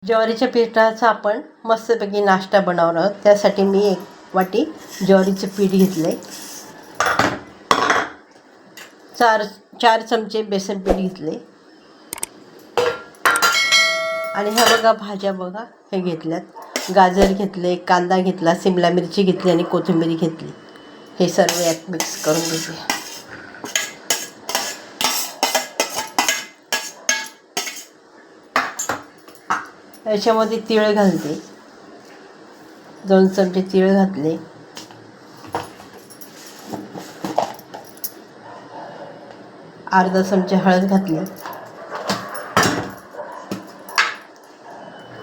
ज्वारीच्या पिठाचा आपण मस्तपैकी नाश्ता बनवणार आहोत. त्यासाठी मी 1 वाटी ज्वारीचं पीठ घेतलं आहे. 4 चमचे बेसन पीठ घेतले आणि ह्या बघा भाज्या बघा हे घेतल्यात. गाजर घेतले, कांदा घेतला, शिमला मिरची घेतली आणि कोथिंबीर घेतली. हे सर्व यात मिक्स करून घेते. याच्यामध्ये तीळ घालते. 2 चमचे तीळ घातले. अर्धा चमचे हळद घातली.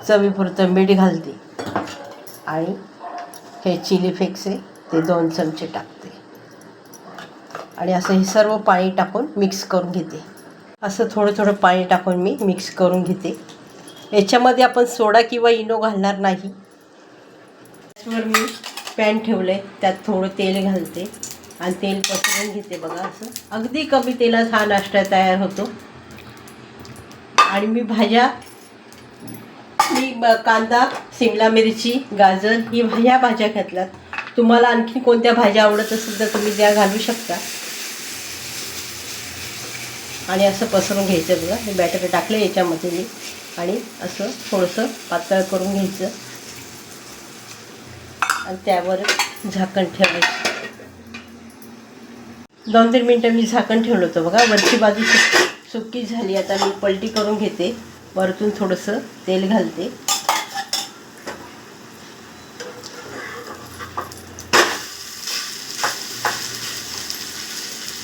चवीपुरतं मीठ घालते आणि हे चिली फ्लेक्स आहे ते 2 चमचे टाकते आणि असं हे सर्व पाणी टाकून मिक्स करून घेते. असं थोडं पाणी टाकून मी मिक्स करून घेते. याच्यामध्ये आपण सोडा किंवा इनो घालणार नाही. त्याच्यावर मी पॅन ठेवलं आहे, त्यात थोडं तेल घालते आणि तेल पसरवून घेते. बघा असं अगदी कमी तेलात हा नाश्ता तयार होतो. आणि मी कांदा, शिमला मिरची, गाजर ह्या भाज्या घातल्यात. तुम्हाला आणखी कोणत्या भाज्या आवडत असेल तर तुम्ही त्या घालू शकता. आणि असं पसरून घ्यायचं. बघा हे बॅटर टाकलं याच्यामध्ये मी आणि असं थोडंसं पातळ करून घ्यायचं आणि त्यावर झाकण ठेवायचं. 2-3 मिनटं मी झाकण ठेवलं होतं. बघा वरची बाजू सुकी झाली. आता मी पलटी करून घेते. वरतून थोडंसं तेल घालते.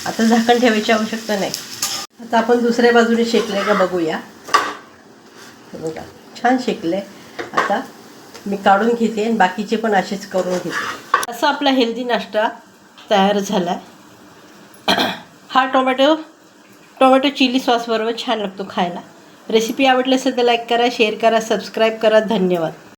आता झाकण ठेवायची आवश्यकता नाही. आता आपण दुसऱ्या बाजूने शेकले का बघूया. बघा छान शेकले. आता मी काढून घेते आणि बाकीचे पण असेच करून घेते. असा आपला हेल्दी नाश्ता तयार झाला. हा टोमॅटो चिली सॉसबरोबर छान लागतो खायला. रेसिपी आवडली असेल तर लाईक करा, शेअर करा, सबस्क्राईब करा. धन्यवाद.